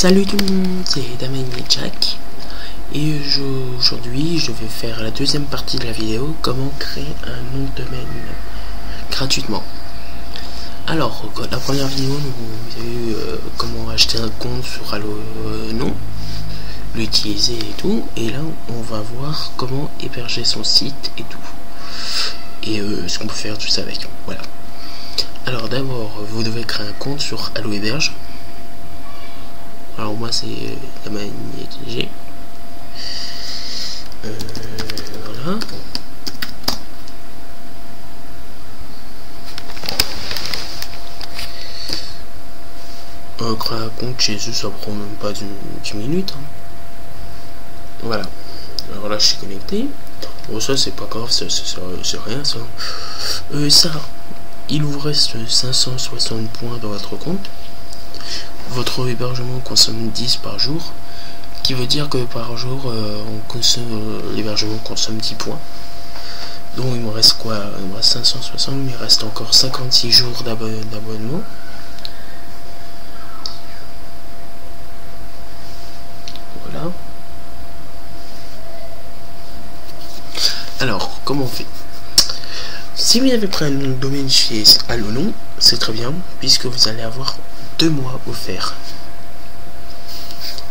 Salut tout le monde, c'est Damien et Jack et aujourd'hui je vais faire la deuxième partie de la vidéo, comment créer un nom de domaine gratuitement. Alors la première vidéo vous avez vu comment acheter un compte sur Allonon, l'utiliser et tout, et là on va voir comment héberger son site et tout, et ce qu'on peut faire tout ça avec. Voilà. Alors d'abord vous devez créer un compte sur Allohéberge. Alors moi c'est la magnétique. Voilà. Créer un compte chez eux, ça prend même pas 10 minutes. Hein. Voilà. Alors là je suis connecté. Bon ça c'est pas grave, c'est rien ça. Ça, il vous reste 560 points dans votre compte. Votre hébergement consomme 10 par jour, qui veut dire que par jour l'hébergement consomme 10 points. Donc il me reste quoi? Il me reste 560, mais il reste encore 56 jours d'abonnement. Voilà. Alors comment on fait? Si vous avez pris un nom de domaine chez Allonon, c'est très bien, puisque vous allez avoir 2 mois offerts.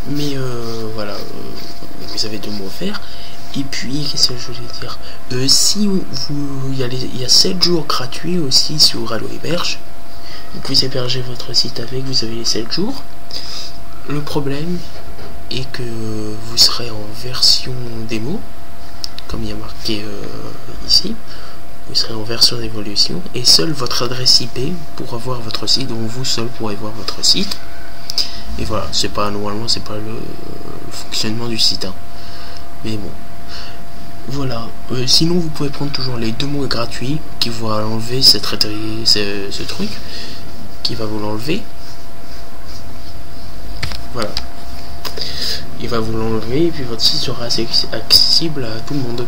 Mais voilà, vous avez 2 mois offerts. Et puis, qu'est-ce que je voulais dire, si il y a 7 jours gratuits aussi sur Allohéberge. Donc vous hébergez votre site avec, vous avez les 7 jours. Le problème est que vous serez en version démo, comme il y a marqué ici. Vous serez en version d'évolution et seul votre adresse IP pour avoir votre site, donc vous seul pourrez voir votre site. Et voilà, c'est pas normalement, c'est pas le fonctionnement du site, hein. Mais bon, voilà. Sinon, vous pouvez prendre toujours les 2 mois gratuits qui vont enlever ce truc, qui va vous l'enlever. Voilà, il va vous l'enlever et puis votre site sera accessible à tout le monde.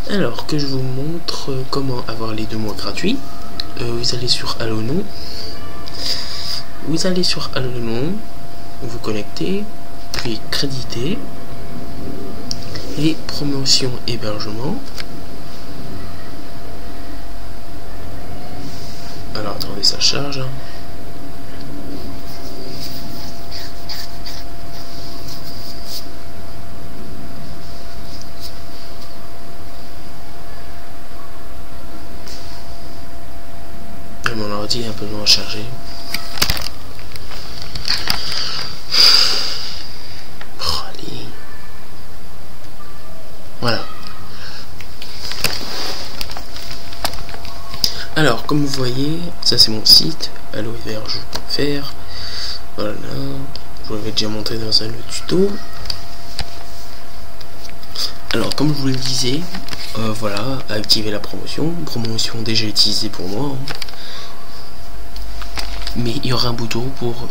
Alors que je vous montre comment avoir les 2 mois gratuits. Vous allez sur Allonon. Vous allez sur Allonon, vous connectez, puis créditer et promotion hébergement. Alors attendez, ça charge. Hein. Mon ordi est un peu long à charger. Oh, allez. Voilà. Alors, comme vous voyez, ça c'est mon site, allohéberge.fr. Voilà. Je vous l'avais déjà montré dans un autre tuto. Alors, comme je vous le disais, voilà, activer la promotion. Promotion déjà utilisée pour moi. Hein. Mais il y aura un bouton pour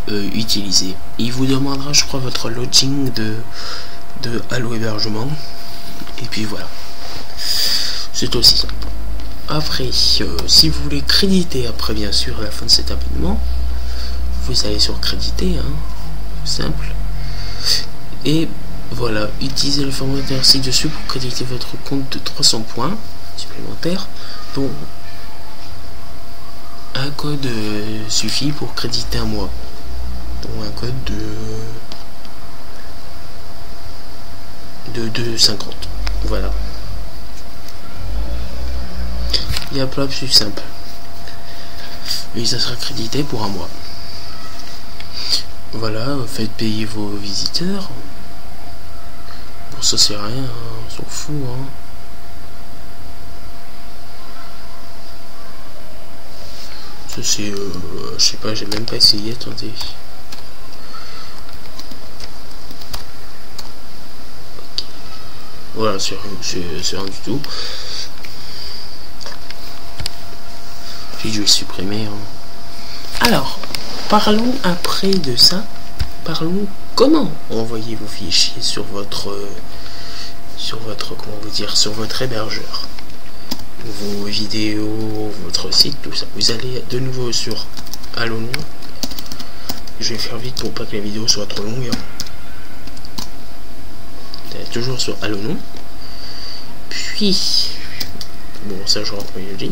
utiliser. Il vous demandera, je crois, votre login de Allohébergement. Et puis voilà. C'est aussi. Après, si vous voulez créditer, après bien sûr, à la fin de cet abonnement, vous allez sur créditer, hein, simple. Et voilà, utilisez le formulaire ci-dessus pour créditer votre compte de 300 points supplémentaires. Donc, un code suffit pour créditer un mois. Donc un code de 2,50. Voilà. Il n'y a pas plus simple. Et ça sera crédité pour un mois. Voilà, faites payer vos visiteurs. Pour ça c'est rien, hein, on s'en fout, hein. Ça c'est, je sais pas, j'ai même pas essayé, attendez. Okay. Voilà, c'est rien du tout. Puis je vais le supprimer. Hein. Alors, parlons après de ça. Parlons comment envoyer vos fichiers sur votre comment vous dire, sur votre hébergeur. Vos vidéos, votre site, tout ça. Vous allez de nouveau sur Allonon je vais faire vite pour pas que la vidéo soit trop longue. Toujours sur Allo-Non. Puis, bon, ça je rentre mieux dit.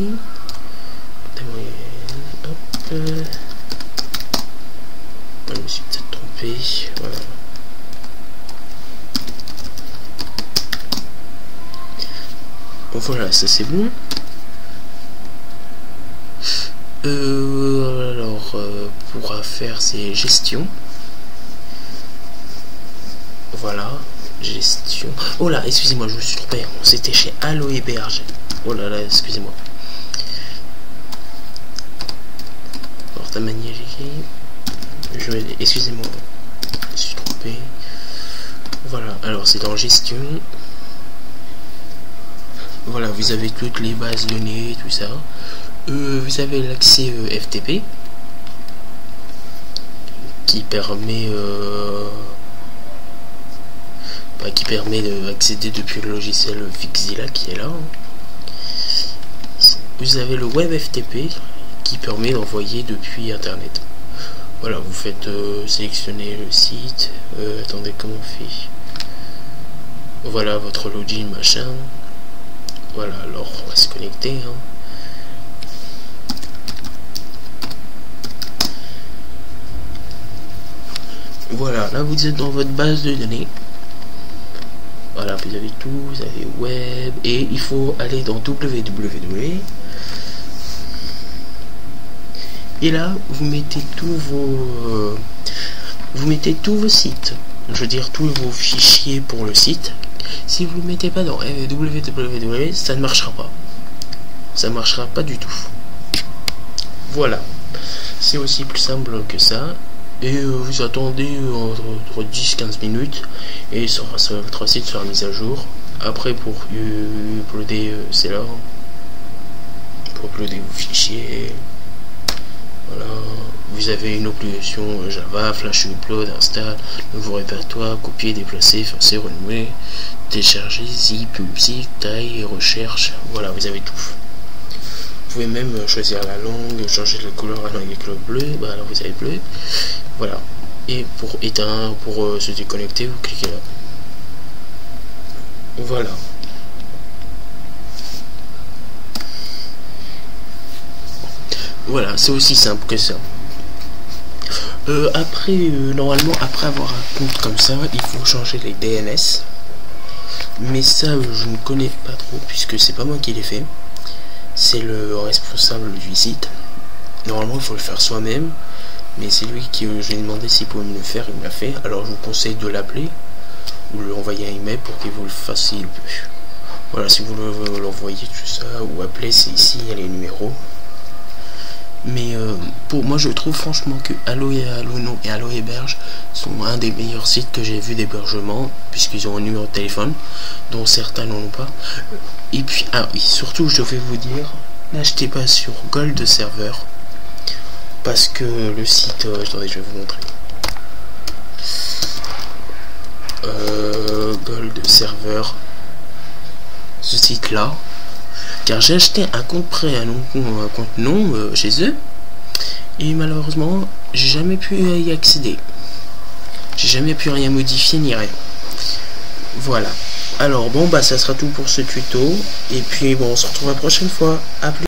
Hop. Je me suis peut-être trompé. Voilà. Bon, voilà, ça c'est bon. Alors, pour faire ces gestions. Voilà, gestion. Oh là, excusez-moi, je me suis trompé. C'était chez Allo Héberge. Oh là là, excusez-moi. Porte-manier. Excusez-moi, je me suis trompé. Voilà, alors c'est dans gestion. Voilà, vous avez toutes les bases données, tout ça. Vous avez l'accès FTP qui permet d'accéder depuis le logiciel Fixzilla qui est là. Vous avez le web FTP qui permet d'envoyer depuis internet. Voilà, vous faites sélectionner le site. Attendez, comment on fait? Voilà votre login machin. Voilà, alors on va se connecter. Voilà, là vous êtes dans votre base de données. Voilà, vous avez tout, vous avez web, et il faut aller dans www. Et là, vous mettez tous vos sites. Je veux dire, tous vos fichiers pour le site. Si vous ne le mettez pas dans www, ça ne marchera pas. Ça ne marchera pas du tout. Voilà. C'est aussi plus simple que ça. Et vous attendez entre 10-15 minutes et votre site sera mis à jour. Après, pour uploader, c'est là. Pour uploader vos fichiers. Voilà. Vous avez une application Java, Flash Upload, Install, nouveau répertoire, copier, déplacer, effacer, renouer, télécharger, zip, musique, taille, recherche. Voilà, vous avez tout. Vous pouvez même choisir la langue, changer la couleur avec le bleu, bah alors vous avez bleu. Voilà. Et pour éteindre, pour se déconnecter, vous cliquez là. Voilà. Voilà, c'est aussi simple que ça. Après, normalement, après avoir un compte comme ça, il faut changer les DNS. Mais ça, je ne connais pas trop, puisque c'est pas moi qui l'ai fait. C'est le responsable du site. Normalement, il faut le faire soi-même. Mais c'est lui qui, je lui ai demandé s'il pouvait me le faire, il me l'a fait. Alors, je vous conseille de l'appeler ou lui envoyer un email pour qu'il vous le fasse s'il peut. Voilà, si vous l'envoyez, tout ça, ou appeler, c'est ici, il y a les numéros. Mais pour moi, je trouve franchement que Allo et Allo-Non et Allo Héberge sont un des meilleurs sites que j'ai vu d'hébergement, puisqu'ils ont un numéro de téléphone, dont certains n'en ont pas. Et puis, ah oui, surtout, je vais vous dire, n'achetez pas sur Gold Server, parce que le site, attendez, je vais vous montrer. Gold Server, ce site-là. Car j'ai acheté un compte prêt, un compte non chez eux, et malheureusement j'ai jamais pu y accéder. J'ai jamais pu rien modifier ni rien. Voilà. Alors bon, bah ça sera tout pour ce tuto, et puis bon, on se retrouve la prochaine fois. À plus.